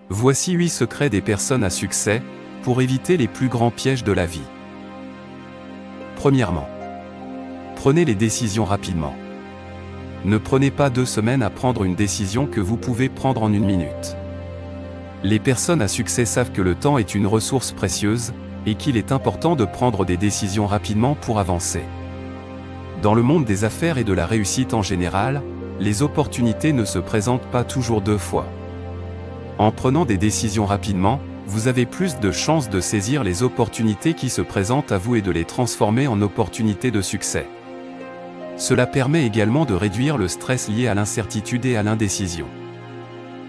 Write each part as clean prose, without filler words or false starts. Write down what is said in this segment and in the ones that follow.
Voici 8 secrets des personnes à succès, pour éviter les plus grands pièges de la vie. Premièrement, prenez les décisions rapidement. Ne prenez pas 2 semaines à prendre une décision que vous pouvez prendre en 1 minute. Les personnes à succès savent que le temps est une ressource précieuse, et qu'il est important de prendre des décisions rapidement pour avancer. Dans le monde des affaires et de la réussite en général, les opportunités ne se présentent pas toujours 2 fois. En prenant des décisions rapidement, vous avez plus de chances de saisir les opportunités qui se présentent à vous et de les transformer en opportunités de succès. Cela permet également de réduire le stress lié à l'incertitude et à l'indécision.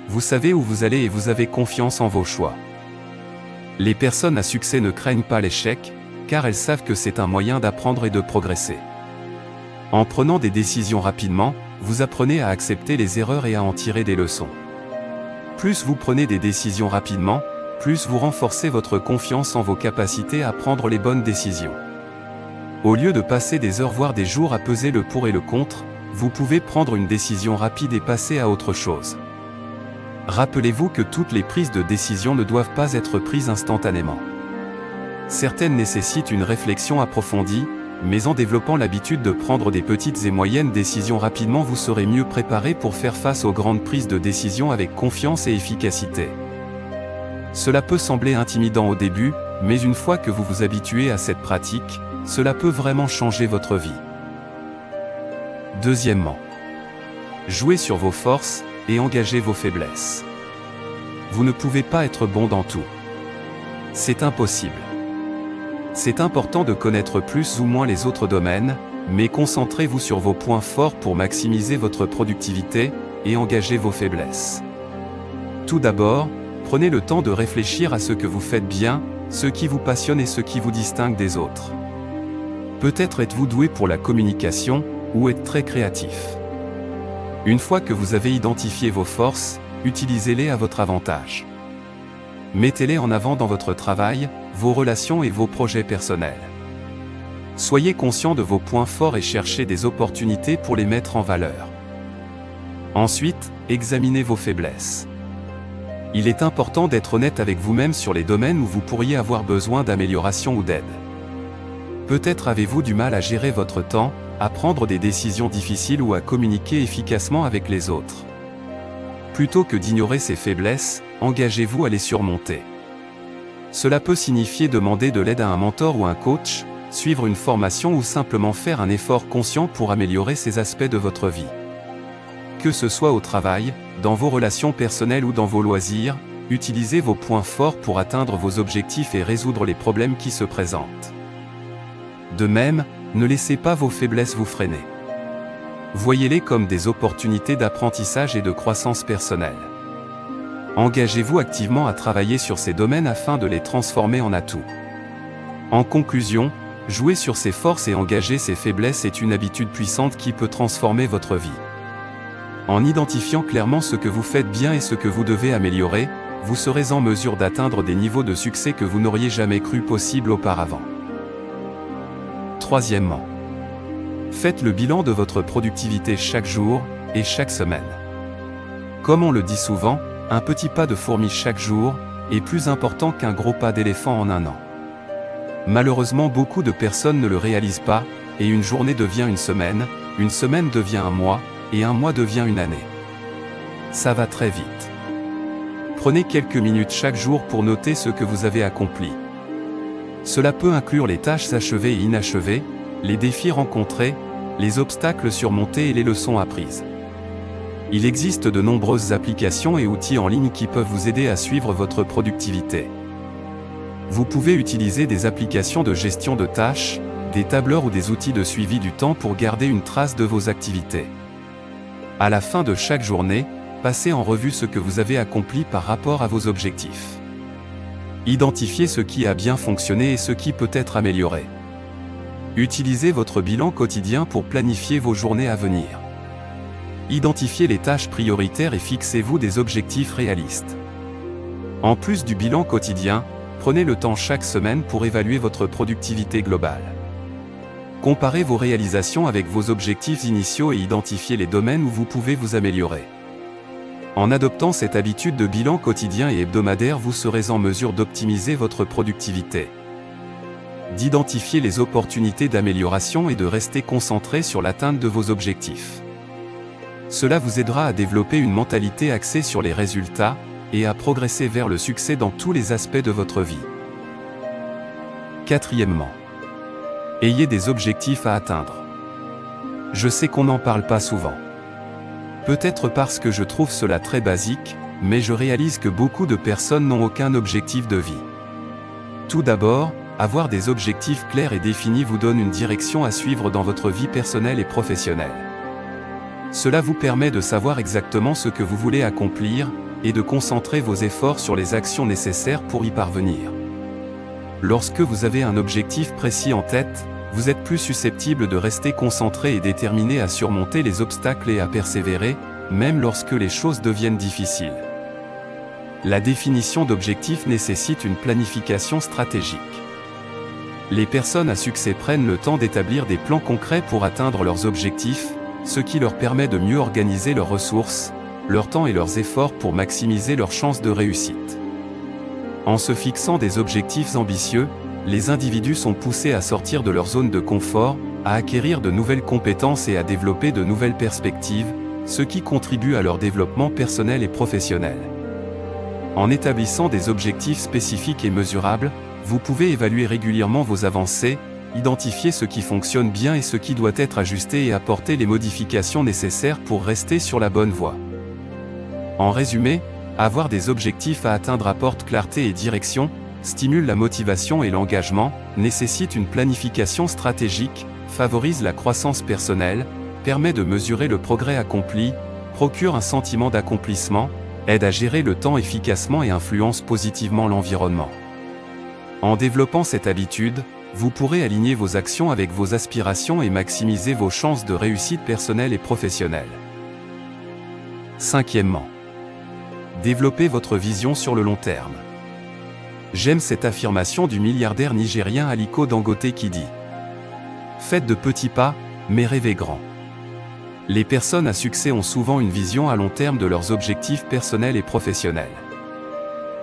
Vous savez où vous allez et vous avez confiance en vos choix. Les personnes à succès ne craignent pas l'échec, car elles savent que c'est un moyen d'apprendre et de progresser. En prenant des décisions rapidement, vous apprenez à accepter les erreurs et à en tirer des leçons. Plus vous prenez des décisions rapidement, plus vous renforcez votre confiance en vos capacités à prendre les bonnes décisions. Au lieu de passer des heures voire des jours à peser le pour et le contre, vous pouvez prendre une décision rapide et passer à autre chose. Rappelez-vous que toutes les prises de décision ne doivent pas être prises instantanément. Certaines nécessitent une réflexion approfondie, mais en développant l'habitude de prendre des petites et moyennes décisions rapidement, vous serez mieux préparé pour faire face aux grandes prises de décision avec confiance et efficacité. Cela peut sembler intimidant au début, mais une fois que vous vous habituez à cette pratique, cela peut vraiment changer votre vie. Deuxièmement, jouez sur vos forces et engagez vos faiblesses. Vous ne pouvez pas être bon dans tout. C'est impossible. C'est important de connaître plus ou moins les autres domaines, mais concentrez-vous sur vos points forts pour maximiser votre productivité et engager vos faiblesses. Tout d'abord, prenez le temps de réfléchir à ce que vous faites bien, ce qui vous passionne et ce qui vous distingue des autres. Peut-être êtes-vous doué pour la communication, ou êtes très créatif. Une fois que vous avez identifié vos forces, utilisez-les à votre avantage. Mettez-les en avant dans votre travail, vos relations et vos projets personnels. Soyez conscient de vos points forts et cherchez des opportunités pour les mettre en valeur. Ensuite, examinez vos faiblesses. Il est important d'être honnête avec vous-même sur les domaines où vous pourriez avoir besoin d'amélioration ou d'aide. Peut-être avez-vous du mal à gérer votre temps, à prendre des décisions difficiles ou à communiquer efficacement avec les autres. Plutôt que d'ignorer ces faiblesses, engagez-vous à les surmonter. Cela peut signifier demander de l'aide à un mentor ou un coach, suivre une formation ou simplement faire un effort conscient pour améliorer ces aspects de votre vie. Que ce soit au travail, dans vos relations personnelles ou dans vos loisirs, utilisez vos points forts pour atteindre vos objectifs et résoudre les problèmes qui se présentent. De même, ne laissez pas vos faiblesses vous freiner. Voyez-les comme des opportunités d'apprentissage et de croissance personnelle. Engagez-vous activement à travailler sur ces domaines afin de les transformer en atouts. En conclusion, jouer sur ses forces et engager ses faiblesses est une habitude puissante qui peut transformer votre vie. En identifiant clairement ce que vous faites bien et ce que vous devez améliorer, vous serez en mesure d'atteindre des niveaux de succès que vous n'auriez jamais cru possible auparavant. Troisièmement, faites le bilan de votre productivité chaque jour et chaque semaine. Comme on le dit souvent, un petit pas de fourmi chaque jour est plus important qu'un gros pas d'éléphant en 1 an. Malheureusement, beaucoup de personnes ne le réalisent pas, et une journée devient une semaine devient un mois, et un mois devient une année. Ça va très vite. Prenez quelques minutes chaque jour pour noter ce que vous avez accompli. Cela peut inclure les tâches achevées et inachevées, les défis rencontrés, les obstacles surmontés et les leçons apprises. Il existe de nombreuses applications et outils en ligne qui peuvent vous aider à suivre votre productivité. Vous pouvez utiliser des applications de gestion de tâches, des tableurs ou des outils de suivi du temps pour garder une trace de vos activités. À la fin de chaque journée, passez en revue ce que vous avez accompli par rapport à vos objectifs. Identifiez ce qui a bien fonctionné et ce qui peut être amélioré. Utilisez votre bilan quotidien pour planifier vos journées à venir. Identifiez les tâches prioritaires et fixez-vous des objectifs réalistes. En plus du bilan quotidien, prenez le temps chaque semaine pour évaluer votre productivité globale. Comparez vos réalisations avec vos objectifs initiaux et identifiez les domaines où vous pouvez vous améliorer. En adoptant cette habitude de bilan quotidien et hebdomadaire, vous serez en mesure d'optimiser votre productivité, d'identifier les opportunités d'amélioration et de rester concentré sur l'atteinte de vos objectifs. Cela vous aidera à développer une mentalité axée sur les résultats et à progresser vers le succès dans tous les aspects de votre vie. Quatrièmement, ayez des objectifs à atteindre. Je sais qu'on n'en parle pas souvent. Peut-être parce que je trouve cela très basique, mais je réalise que beaucoup de personnes n'ont aucun objectif de vie. Tout d'abord, avoir des objectifs clairs et définis vous donne une direction à suivre dans votre vie personnelle et professionnelle. Cela vous permet de savoir exactement ce que vous voulez accomplir, et de concentrer vos efforts sur les actions nécessaires pour y parvenir. Lorsque vous avez un objectif précis en tête, vous êtes plus susceptible de rester concentré et déterminé à surmonter les obstacles et à persévérer, même lorsque les choses deviennent difficiles. La définition d'objectifs nécessite une planification stratégique. Les personnes à succès prennent le temps d'établir des plans concrets pour atteindre leurs objectifs, ce qui leur permet de mieux organiser leurs ressources, leur temps et leurs efforts pour maximiser leurs chances de réussite. En se fixant des objectifs ambitieux, les individus sont poussés à sortir de leur zone de confort, à acquérir de nouvelles compétences et à développer de nouvelles perspectives, ce qui contribue à leur développement personnel et professionnel. En établissant des objectifs spécifiques et mesurables, vous pouvez évaluer régulièrement vos avancées, identifier ce qui fonctionne bien et ce qui doit être ajusté et apporter les modifications nécessaires pour rester sur la bonne voie. En résumé, avoir des objectifs à atteindre apporte clarté et direction, stimule la motivation et l'engagement, nécessite une planification stratégique, favorise la croissance personnelle, permet de mesurer le progrès accompli, procure un sentiment d'accomplissement, aide à gérer le temps efficacement et influence positivement l'environnement. En développant cette habitude, vous pourrez aligner vos actions avec vos aspirations et maximiser vos chances de réussite personnelle et professionnelle. Cinquièmement, développez votre vision sur le long terme. J'aime cette affirmation du milliardaire nigérien Aliko Dangote qui dit « Faites de petits pas, mais rêvez grand ». Les personnes à succès ont souvent une vision à long terme de leurs objectifs personnels et professionnels.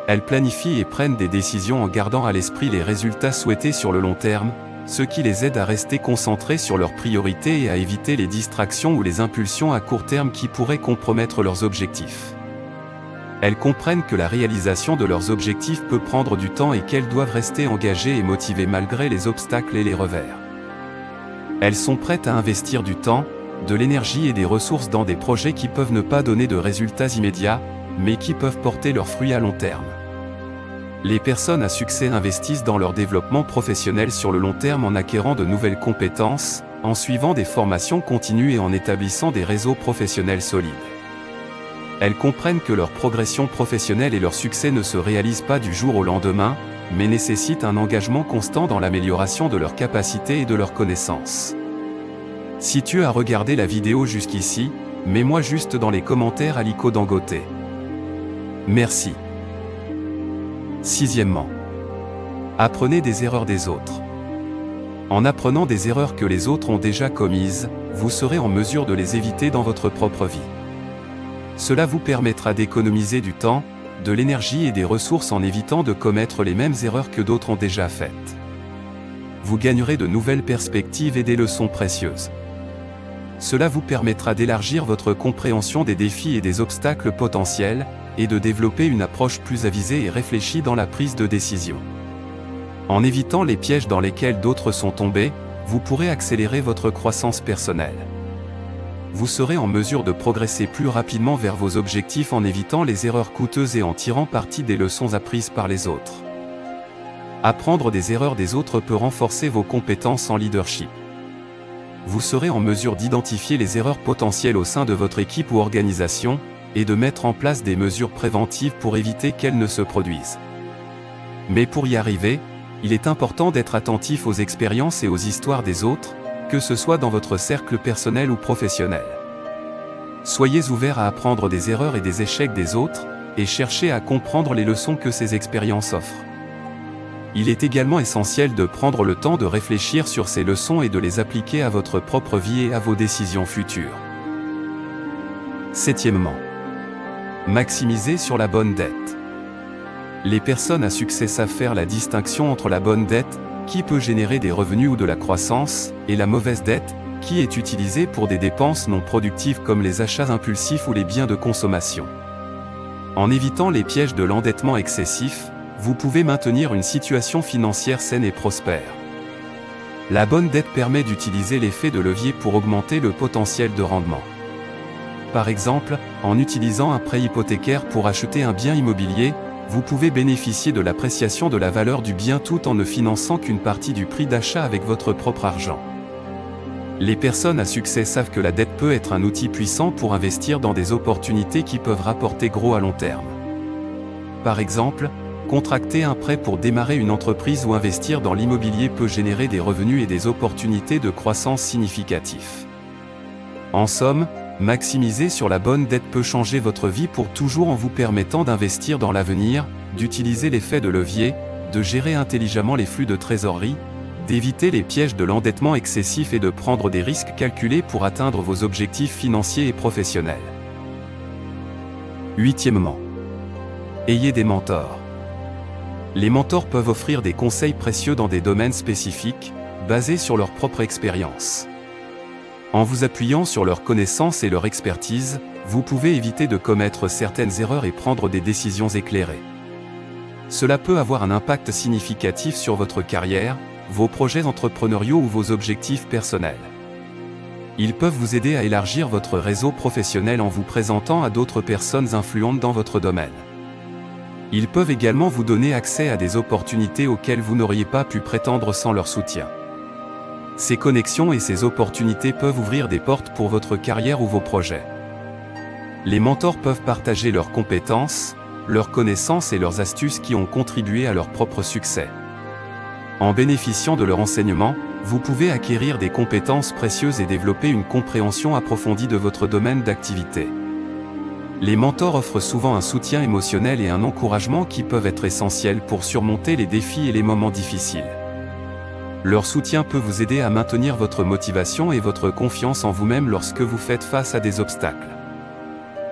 Elles planifient et prennent des décisions en gardant à l'esprit les résultats souhaités sur le long terme, ce qui les aide à rester concentrés sur leurs priorités et à éviter les distractions ou les impulsions à court terme qui pourraient compromettre leurs objectifs. Elles comprennent que la réalisation de leurs objectifs peut prendre du temps et qu'elles doivent rester engagées et motivées malgré les obstacles et les revers. Elles sont prêtes à investir du temps, de l'énergie et des ressources dans des projets qui peuvent ne pas donner de résultats immédiats, mais qui peuvent porter leurs fruits à long terme. Les personnes à succès investissent dans leur développement professionnel sur le long terme en acquérant de nouvelles compétences, en suivant des formations continues et en établissant des réseaux professionnels solides. Elles comprennent que leur progression professionnelle et leur succès ne se réalisent pas du jour au lendemain, mais nécessitent un engagement constant dans l'amélioration de leurs capacités et de leurs connaissances. Si tu as regardé la vidéo jusqu'ici, mets-moi juste dans les commentaires Aliko Dangote. Merci. Sixièmement, apprenez des erreurs des autres. En apprenant des erreurs que les autres ont déjà commises, vous serez en mesure de les éviter dans votre propre vie. Cela vous permettra d'économiser du temps, de l'énergie et des ressources en évitant de commettre les mêmes erreurs que d'autres ont déjà faites. Vous gagnerez de nouvelles perspectives et des leçons précieuses. Cela vous permettra d'élargir votre compréhension des défis et des obstacles potentiels, et de développer une approche plus avisée et réfléchie dans la prise de décision. En évitant les pièges dans lesquels d'autres sont tombés, vous pourrez accélérer votre croissance personnelle. Vous serez en mesure de progresser plus rapidement vers vos objectifs en évitant les erreurs coûteuses et en tirant parti des leçons apprises par les autres. Apprendre des erreurs des autres peut renforcer vos compétences en leadership. Vous serez en mesure d'identifier les erreurs potentielles au sein de votre équipe ou organisation, et de mettre en place des mesures préventives pour éviter qu'elles ne se produisent. Mais pour y arriver, il est important d'être attentif aux expériences et aux histoires des autres, que ce soit dans votre cercle personnel ou professionnel. Soyez ouverts à apprendre des erreurs et des échecs des autres, et cherchez à comprendre les leçons que ces expériences offrent. Il est également essentiel de prendre le temps de réfléchir sur ces leçons et de les appliquer à votre propre vie et à vos décisions futures. Septièmement, Maximiser sur la bonne dette. Les personnes à succès savent faire la distinction entre la bonne dette, qui peut générer des revenus ou de la croissance, et la mauvaise dette, qui est utilisée pour des dépenses non productives comme les achats impulsifs ou les biens de consommation. En évitant les pièges de l'endettement excessif, vous pouvez maintenir une situation financière saine et prospère. La bonne dette permet d'utiliser l'effet de levier pour augmenter le potentiel de rendement. Par exemple, en utilisant un prêt hypothécaire pour acheter un bien immobilier, vous pouvez bénéficier de l'appréciation de la valeur du bien tout en ne finançant qu'une partie du prix d'achat avec votre propre argent. Les personnes à succès savent que la dette peut être un outil puissant pour investir dans des opportunités qui peuvent rapporter gros à long terme. Par exemple, contracter un prêt pour démarrer une entreprise ou investir dans l'immobilier peut générer des revenus et des opportunités de croissance significatifs. En somme, maximiser sur la bonne dette peut changer votre vie pour toujours en vous permettant d'investir dans l'avenir, d'utiliser l'effet de levier, de gérer intelligemment les flux de trésorerie, d'éviter les pièges de l'endettement excessif et de prendre des risques calculés pour atteindre vos objectifs financiers et professionnels. Huitièmement, ayez des mentors. Les mentors peuvent offrir des conseils précieux dans des domaines spécifiques, basés sur leur propre expérience. En vous appuyant sur leurs connaissances et leur expertise, vous pouvez éviter de commettre certaines erreurs et prendre des décisions éclairées. Cela peut avoir un impact significatif sur votre carrière, vos projets entrepreneuriaux ou vos objectifs personnels. Ils peuvent vous aider à élargir votre réseau professionnel en vous présentant à d'autres personnes influentes dans votre domaine. Ils peuvent également vous donner accès à des opportunités auxquelles vous n'auriez pas pu prétendre sans leur soutien. Ces connexions et ces opportunités peuvent ouvrir des portes pour votre carrière ou vos projets. Les mentors peuvent partager leurs compétences, leurs connaissances et leurs astuces qui ont contribué à leur propre succès. En bénéficiant de leur enseignement, vous pouvez acquérir des compétences précieuses et développer une compréhension approfondie de votre domaine d'activité. Les mentors offrent souvent un soutien émotionnel et un encouragement qui peuvent être essentiels pour surmonter les défis et les moments difficiles. Leur soutien peut vous aider à maintenir votre motivation et votre confiance en vous-même lorsque vous faites face à des obstacles.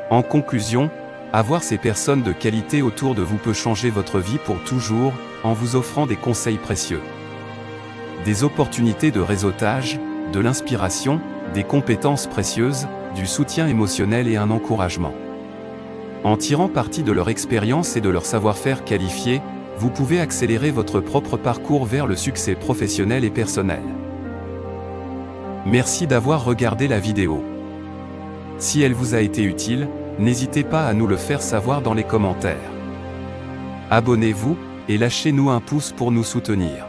En conclusion, avoir ces personnes de qualité autour de vous peut changer votre vie pour toujours, en vous offrant des conseils précieux, des opportunités de réseautage, de l'inspiration, des compétences précieuses, du soutien émotionnel et un encouragement. En tirant parti de leur expérience et de leur savoir-faire qualifié, vous pouvez accélérer votre propre parcours vers le succès professionnel et personnel. Merci d'avoir regardé la vidéo. Si elle vous a été utile, n'hésitez pas à nous le faire savoir dans les commentaires. Abonnez-vous, et lâchez-nous un pouce pour nous soutenir.